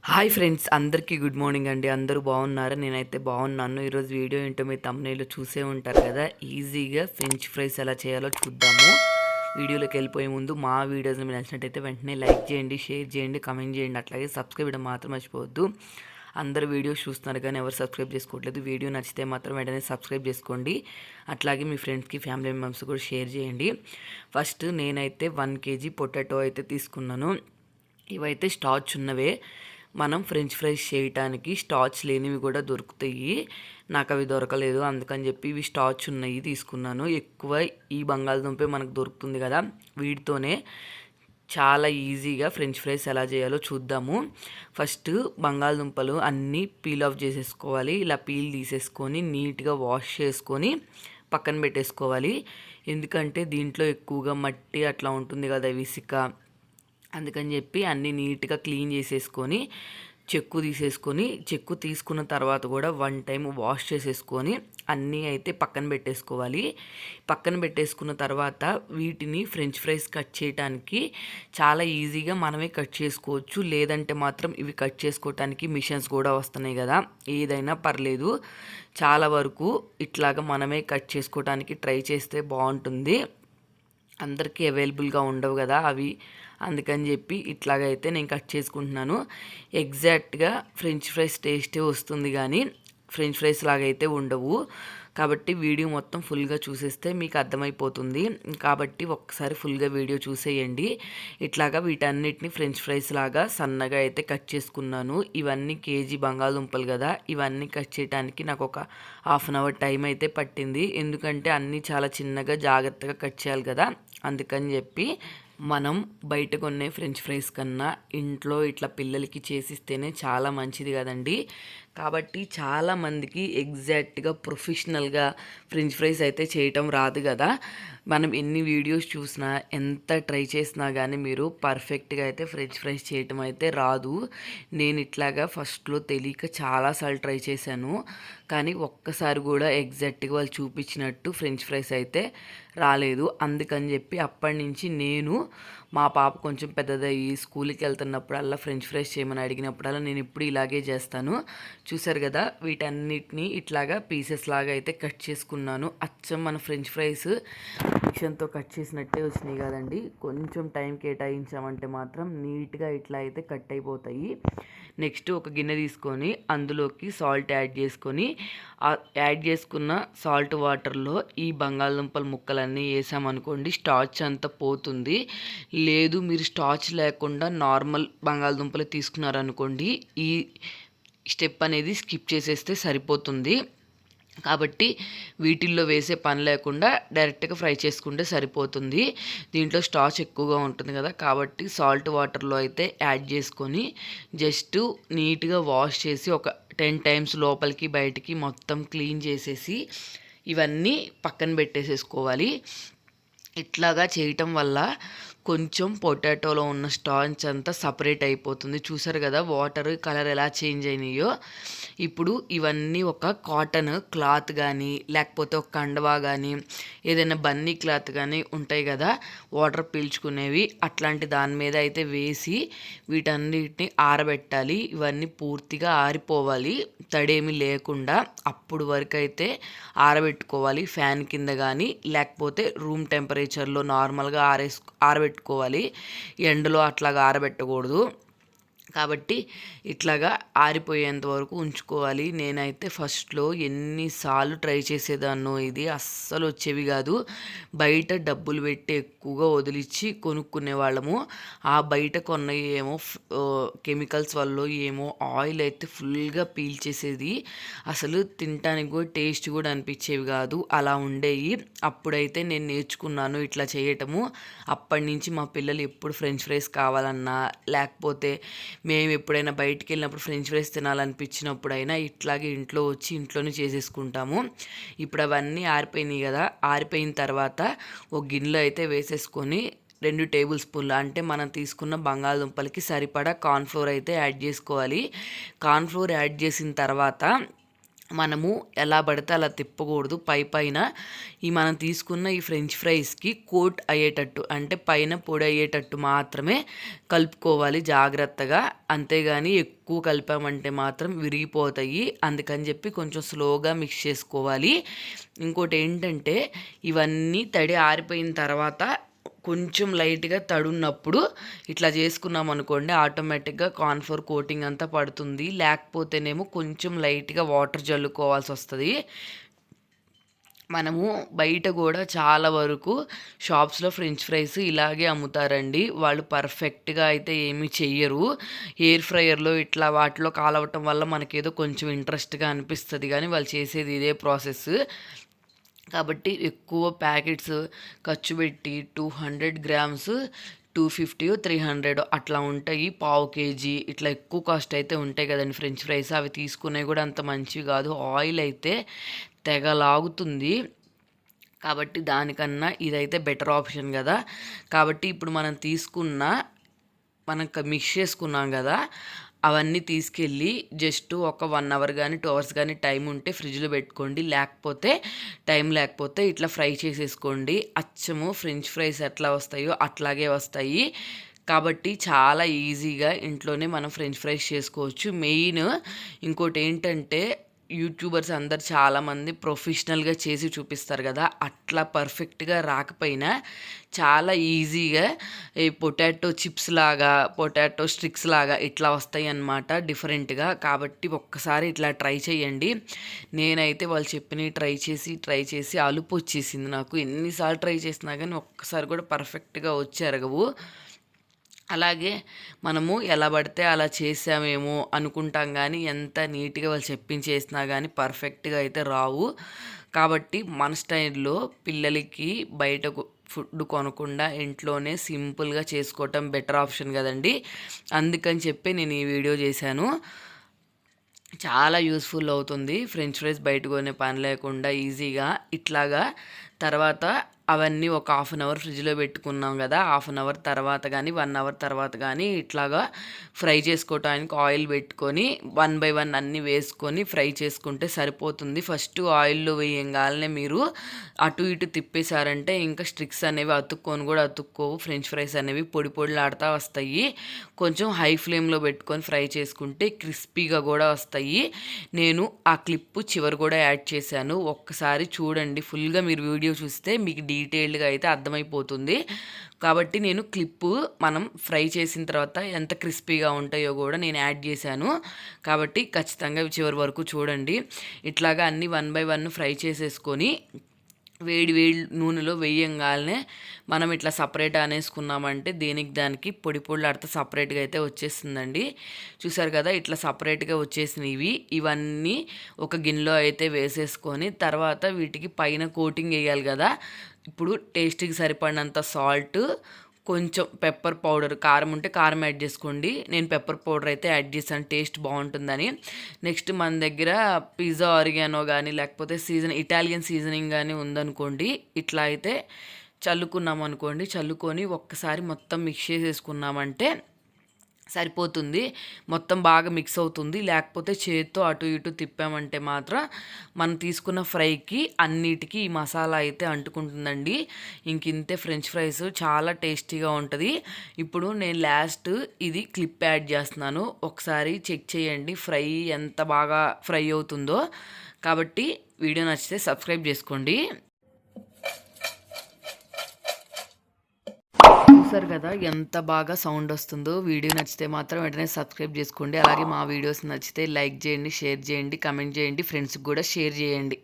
Hi friends, అందరికీ good morning అండి. అందరూ బాగున్నారా? నేనైతే బాగున్నాను. ఈరోజు వీడియో ఏంటో మీ థంబ్నెయిల్లో చూసే ఉంటారు కదా. ఈజీగా ఫ్రెంచ్ ఫ్రైస్ ఎలా చేయాలో చూద్దాము. వీడియోలోకి వెళ్ళిపోయే ముందు మా వీడియోస్ మీకు నచ్చినట్టయితే వెంటనే లైక్ చేయండి, షేర్ చేయండి, కమెంట్ చేయండి. అట్లాగే సబ్స్క్రైబ్ చేయడం మాత్రం మర్చిపోవద్దు. అందరు వీడియోస్ చూస్తున్నారు కానీ ఎవరు సబ్స్క్రైబ్ చేసుకోవట్లేదు. వీడియో నచ్చితే మాత్రం వెంటనే సబ్స్క్రైబ్ చేసుకోండి. అట్లాగే మీ ఫ్రెండ్స్కి, ఫ్యామిలీ మెంబర్స్ కూడా షేర్ చేయండి. ఫస్ట్ నేనైతే 1 kg పొటాటో అయితే తీసుకున్నాను. ఇవైతే స్టార్చ్ ఉన్నవే. మనం ఫ్రెంచ్ ఫ్రైస్ చేయటానికి స్టార్చ్ లేనివి కూడా దొరుకుతాయి. నాకు అవి దొరకలేదు, అందుకని చెప్పి ఇవి స్టార్చ్ ఉన్నాయి తీసుకున్నాను. ఎక్కువ ఈ బంగాళదుంపే మనకు దొరుకుతుంది కదా, వీటితోనే చాలా ఈజీగా ఫ్రెంచ్ ఫ్రైస్ ఎలా చేయాలో చూద్దాము. ఫస్ట్ బంగాళదుంపలు అన్నీ పీల్ ఆఫ్ చేసేసుకోవాలి. ఇలా పీల్ తీసేసుకొని నీట్గా వాష్ చేసుకొని పక్కన పెట్టేసుకోవాలి. ఎందుకంటే దీంట్లో ఎక్కువగా మట్టి అట్లా ఉంటుంది కదా, ఇసుక. అందుకని చెప్పి అన్నీ నీట్గా క్లీన్ చేసేసుకొని చెక్కు తీసుకున్న తర్వాత కూడా 1 టైం వాష్ చేసేసుకొని అన్నీ అయితే పక్కన పెట్టేసుకోవాలి. పక్కన పెట్టేసుకున్న తర్వాత వీటిని ఫ్రెంచ్ ఫ్రైస్ కట్ చేయడానికి చాలా ఈజీగా మనమే కట్ చేసుకోవచ్చు. లేదంటే మాత్రం ఇవి కట్ చేసుకోవటానికి మిషన్స్ కూడా వస్తున్నాయి కదా, ఏదైనా పర్లేదు. చాలా వరకు ఇట్లాగా మనమే కట్ చేసుకోవటానికి ట్రై చేస్తే బాగుంటుంది. అందరికీ అవైలబుల్గా ఉండవు కదా అవి, అందుకని చెప్పి ఇట్లాగైతే నేను కట్ చేసుకుంటున్నాను. ఎగ్జాక్ట్గా ఫ్రెంచ్ ఫ్రైస్ టేస్టే వస్తుంది కానీ ఫ్రెంచ్ ఫ్రైస్ లాగైతే ఉండవు. కాబట్టి వీడియో మొత్తం ఫుల్గా చూసేస్తే మీకు అర్థమైపోతుంది. కాబట్టి ఒక్కసారి ఫుల్గా వీడియో చూసేయండి. ఇట్లాగా వీటన్నిటిని ఫ్రెంచ్ ఫ్రైస్ లాగా సన్నగా అయితే కట్ చేసుకున్నాను. ఇవన్నీ కేజీ బంగాళదుంపలు కదా, ఇవన్నీ కట్ చేయడానికి నాకు ఒక 1/2 అవర్ టైం అయితే పట్టింది. ఎందుకంటే అన్నీ చాలా చిన్నగా జాగ్రత్తగా కట్ చేయాలి కదా, అందుకని చెప్పి. మనం బయట కొనే ఫ్రెంచ్ ఫ్రైస్ కన్నా ఇంట్లో ఇట్లా పిల్లలకి చేసిస్తేనే చాలా మంచిది కదండి. కాబట్టి చాలామందికి ఎగ్జాక్ట్గా ప్రొఫెషనల్గా ఫ్రెంచ్ ఫ్రైస్ అయితే చేయటం రాదు కదా. మనం ఎన్ని వీడియోస్ చూసినా, ఎంత ట్రై చేసినా కానీ మీరు పర్ఫెక్ట్గా అయితే ఫ్రెంచ్ ఫ్రైస్ చేయటం అయితే రాదు. నేను ఇట్లాగా ఫస్ట్లో తెలియక చాలాసార్లు ట్రై చేశాను, కానీ ఒక్కసారి కూడా ఎగ్జాక్ట్గా వాళ్ళు చూపించినట్టు ఫ్రెంచ్ ఫ్రైస్ అయితే రాలేదు. అందుకని చెప్పి అప్పటి నుంచి నేను, మా పాప కొంచెం పెద్దదయ్యి స్కూల్కి వెళ్తున్నప్పుడల్లా ఫ్రెంచ్ ఫ్రైస్ చేయమని అడిగినప్పుడల్లా నేను ఇప్పుడు ఇలాగే చేస్తాను. చూసారు కదా, వీటన్నిటిని ఇట్లాగా పీసెస్ లాగా అయితే కట్ చేసుకున్నాను. అచ్చం మన ఫ్రెంచ్ ఫ్రైస్ మిషన్తో కట్ చేసినట్టే వచ్చినాయి కదండి. కొంచెం టైం కేటాయించామంటే మాత్రం నీట్గా ఇట్లా అయితే కట్ అయిపోతాయి. నెక్స్ట్ ఒక గిన్నె తీసుకొని అందులోకి సాల్ట్ యాడ్ చేసుకొని, యాడ్ చేసుకున్న సాల్ట్ వాటర్లో ఈ బంగాళదుంపల ముక్కలన్నీ వేసామనుకోండి, స్టార్చ్ అంతా పోతుంది. లేదు మీరు స్టార్చ్ లేకుండా నార్మల్ బంగాళదుంపలు తీసుకున్నారనుకోండి, ఈ స్టెప్ అనేది స్కిప్ చేసేస్తే సరిపోతుంది. కాబట్టి వీటిల్లో వేసే పని లేకుండా డైరెక్ట్గా ఫ్రై చేసుకుంటే సరిపోతుంది. దీంట్లో స్టార్చ్ ఎక్కువగా ఉంటుంది కదా, కాబట్టి సాల్ట్ వాటర్లో అయితే యాడ్ చేసుకొని జస్ట్ నీట్గా వాష్ చేసి ఒక 10 టైమ్స్ లోపలికి బయటికి మొత్తం క్లీన్ చేసేసి ఇవన్నీ పక్కన పెట్టేసేసుకోవాలి. ఇట్లాగా చేయటం వల్ల కొంచెం పొటాటోలో ఉన్న స్టార్చ్ అంతా సపరేట్ అయిపోతుంది. చూసారు కదా వాటర్ కలర్ ఎలా చేంజ్ అయినాయో. ఇప్పుడు ఇవన్నీ ఒక కాటన్ క్లాత్ కానీ, లేకపోతే ఒక కండవా కానీ, ఏదైనా బన్నీ క్లాత్ కానీ ఉంటాయి కదా వాటర్ పీల్చుకునేవి, అట్లాంటి దాని మీద అయితే వేసి వీటన్నిటిని ఆరబెట్టాలి. ఇవన్నీ పూర్తిగా ఆరిపోవాలి, తడేమి లేకుండా. అప్పుడు వరకు అయితే ఆరబెట్టుకోవాలి. ఫ్యాన్ కింద కానీ లేకపోతే రూమ్ టెంపరేచర్లో నార్మల్గా ఆరబెట్టుకోవాలి. ఎండలో అట్లాగా ఆరబెట్టకూడదు. కాబట్టి ఇట్లాగా ఆరిపోయేంత వరకు ఉంచుకోవాలి. నేనైతే ఫస్ట్లో ఎన్నిసార్లు ట్రై చేసేదాన్నో, ఇది అస్సలు వచ్చేవి కాదు. బయట డబ్బులు పెట్టి ఎక్కువగా వదిలిచ్చి కొనుక్కునే వాళ్ళము. ఆ బయట కొన్న ఏమో కెమికల్స్ వల్ల ఏమో ఆయిల్ అయితే ఫుల్గా పీల్చేసేది. అసలు తినటానికి కూడా టేస్ట్ కూడా అనిపించేవి కాదు, అలా ఉండేవి. అప్పుడైతే నేను నేర్చుకున్నాను ఇట్లా చేయటము. అప్పటి నుంచి మా పిల్లలు ఎప్పుడు ఫ్రెంచ్ ఫ్రైస్ కావాలన్నా, లేకపోతే మేము ఎప్పుడైనా బయటికి వెళ్ళినప్పుడు ఫ్రెంచ్ ఫ్రైస్ తినాలనిపించినప్పుడైనా ఇట్లాగే ఇంట్లో వచ్చి ఇంట్లోనే చేసేసుకుంటాము. ఇప్పుడు అవన్నీ ఆరిపోయినాయి కదా, ఆరిపోయిన తర్వాత ఒక గిన్నెలో అయితే వేసేసుకొని 2 టేబుల్ స్పూన్లు అంటే మనం తీసుకున్న బంగాళదుంపలకి సరిపడా కార్న్ఫ్లోర్ అయితే యాడ్ చేసుకోవాలి. కార్న్ఫ్లోర్ యాడ్ చేసిన తర్వాత మనము ఎలా పడితే అలా తిప్పకూడదు. పైన మనం తీసుకున్న ఈ ఫ్రెంచ్ ఫ్రైస్కి కోట్ అయ్యేటట్టు, అంటే పైన పొడి అయ్యేటట్టు మాత్రమే కలుపుకోవాలి జాగ్రత్తగా. అంతేగాని ఎక్కువ కలిపామంటే మాత్రం విరిగిపోతాయి. అందుకని చెప్పి కొంచెం స్లోగా మిక్స్ చేసుకోవాలి. ఇంకోటి ఏంటంటే, ఇవన్నీ తడి ఆరిపోయిన తర్వాత కొంచెం లైట్గా తడున్నప్పుడు ఇట్లా చేసుకున్నాం అనుకోండి, ఆటోమేటిక్గా కార్న్ఫ్లోర్ కోటింగ్ అంతా పడుతుంది. లేకపోతేనేమో కొంచెం లైట్గా వాటర్ జల్లుకోవాల్సి వస్తుంది. మనము బయట కూడా చాలా వరకు షాప్స్లో ఫ్రెంచ్ ఫ్రైస్ ఇలాగే అమ్ముతారండి. వాళ్ళు పర్ఫెక్ట్గా అయితే ఏమీ చెయ్యరు. ఎయిర్ ఫ్రైయర్లో ఇట్లా వాటిలో కాలవటం వల్ల మనకేదో కొంచెం ఇంట్రెస్ట్గా అనిపిస్తుంది, కానీ వాళ్ళు చేసేది ఇదే ప్రాసెస్. కాబట్టి ఎక్కువ ప్యాకెట్స్ ఖర్చు పెట్టి 200 గ్రామ్స్ 250 300 అట్లా ఉంటాయి. పావు కేజీ ఇట్లా ఎక్కువ కాస్ట్ అయితే ఉంటాయి కదండి ఫ్రెంచ్ ఫ్రైస్. అవి తీసుకునేవి కూడా అంత మంచివి కాదు. ఆయిల్ అయితే తెగ లాగుతుంది. కాబట్టి దానికన్నా ఇదైతే బెటర్ ఆప్షన్ కదా. కాబట్టి ఇప్పుడు మనం మిక్స్ చేసుకున్నాం కదా, అవన్నీ తీసుకెళ్ళి జస్ట్ ఒక 1 అవర్ కానీ 2 అవర్స్ కానీ టైం ఉంటే ఫ్రిడ్జ్లో పెట్టుకోండి. టైం లేకపోతే ఇట్లా ఫ్రై చేసేసుకోండి. అచ్చము ఫ్రెంచ్ ఫ్రైస్ ఎట్లా వస్తాయో అట్లాగే వస్తాయి. కాబట్టి చాలా ఈజీగా ఇంట్లోనే మనం ఫ్రెంచ్ ఫ్రైస్ చేసుకోవచ్చు. మెయిన్ ఇంకోటి ఏంటంటే, యూట్యూబర్స్ అందరు చాలామంది ప్రొఫెషనల్గా చేసి చూపిస్తారు కదా, అట్లా పర్ఫెక్ట్గా రాకపోయినా చాలా ఈజీగా ఈ పొటాటో చిప్స్ లాగా, పొటాటో స్టిక్స్ లాగా ఇట్లా వస్తాయి అన్నమాట డిఫరెంట్గా. కాబట్టి ఒక్కసారి ఇట్లా ట్రై చేయండి. నేనైతే వాళ్ళు చెప్పినవి ట్రై చేసి అలుపు వచ్చేసింది నాకు. ఎన్నిసార్లు ట్రై చేసినా కానీ ఒక్కసారి కూడా పర్ఫెక్ట్గా వచ్చి ఎరగవు. అలాగే మనము ఎలా పడితే అలా చేసామేమో అనుకుంటాం, కానీ ఎంత నీట్గా వాళ్ళు చెప్పించేసినా కానీ పర్ఫెక్ట్గా అయితే రావు. కాబట్టి మన స్టైల్లో పిల్లలకి బయట ఫుడ్ కొనకుండా ఇంట్లోనే సింపుల్గా చేసుకోవటం బెటర్ ఆప్షన్ కదండి. అందుకని చెప్పి నేను ఈ వీడియో చేశాను. చాలా యూస్ఫుల్ అవుతుంది. ఫ్రెంచ్ ఫ్రైస్ బయట కొనే పని లేకుండా ఈజీగా ఇట్లాగా. తర్వాత అవన్నీ ఒక 1/2 అవర్ ఫ్రిడ్జ్లో పెట్టుకున్నాం కదా, 1/2 అవర్ తర్వాత కానీ 1 అవర్ తర్వాత కానీ ఇట్లాగా ఫ్రై చేసుకోవటానికి ఆయిల్ పెట్టుకొని 1 బై 1 అన్నీ వేసుకొని ఫ్రై చేసుకుంటే సరిపోతుంది. ఫస్ట్ ఆయిల్లో వేయంగానే మీరు అటు ఇటు తిప్పేశారంటే ఇంకా స్టిక్స్ అనేవి అతుక్కోవు. ఫ్రెంచ్ ఫ్రైస్ అనేవి పొడిలాడుతూ వస్తాయి. కొంచెం హై ఫ్లేమ్లో పెట్టుకొని ఫ్రై చేసుకుంటే క్రిస్పీగా కూడా వస్తాయి. నేను ఆ క్లిప్పు చివరి కూడా యాడ్ చేశాను, ఒక్కసారి చూడండి. ఫుల్గా మీరు వీడియో చూస్తే మీకు డీటెయిల్డ్గా అయితే అర్థమైపోతుంది. కాబట్టి నేను క్లిప్పు మనం ఫ్రై చేసిన తర్వాత ఎంత క్రిస్పీగా ఉంటాయో కూడా నేను యాడ్ చేశాను. కాబట్టి ఖచ్చితంగా చివరి వరకు చూడండి. ఇట్లాగా అన్నీ 1 బై 1 ఫ్రై చేసేసుకొని వేడి నూనెలో వేయంగానే మనం ఇట్లా సపరేట్ అనేసుకున్నామంటే దానికి పొడిలాడితే సపరేట్గా అయితే వచ్చేస్తుందండి. చూసారు కదా, ఇట్లా సపరేట్గా వచ్చేసినవి. ఇవన్నీ ఒక గిన్నెలో అయితే వేసేసుకొని తర్వాత వీటికి పైన కోటింగ్ వేయాలి కదా. ఇప్పుడు టేస్ట్కి సరిపడినంత సాల్ట్, కొంచెం పెప్పర్ పౌడర్, కారం ఉంటే కారం యాడ్ చేసుకోండి. నేను పెప్పర్ పౌడర్ అయితే యాడ్ చేశాను టేస్ట్ బాగుంటుందని. నెక్స్ట్ మన దగ్గర పిజ్జా ఆరిగానో కానీ లేకపోతే ఇటాలియన్ సీజనింగ్ కానీ ఉందనుకోండి, ఇట్లా అయితే చల్లుకొని ఒక్కసారి మొత్తం మిక్స్ చేసేసుకున్నామంటే సరిపోతుంది. మొత్తం బాగా మిక్స్ అవుతుంది. లేకపోతే చేత్తో అటు ఇటు తిప్పామంటే మాత్రం మనం తీసుకున్న ఫ్రైకి అన్నిటికీ ఈ మసాలా అయితే అంటుకుంటుందండి. ఇంతే ఫ్రెంచ్ ఫ్రైస్ చాలా టేస్టీగా ఉంటుంది. ఇప్పుడు నేను ఇది క్లిప్ యాడ్ చేస్తున్నాను, ఒకసారి చెక్ చేయండి ఫ్రై ఎంత బాగా ఫ్రై అవుతుందో. కాబట్టి వీడియో నచ్చితే సబ్స్క్రైబ్ చేసుకోండి. చూసారు కదా ఎంత బాగా సౌండ్ వస్తుందో. వీడియో నచ్చితే మాత్రం వెంటనే సబ్స్క్రైబ్ చేసుకోండి. అలాగే మా వీడియోస్ నచ్చితే లైక్ చేయండి, షేర్ చేయండి, కమెంట్ చేయండి, ఫ్రెండ్స్కి కూడా షేర్ చేయండి.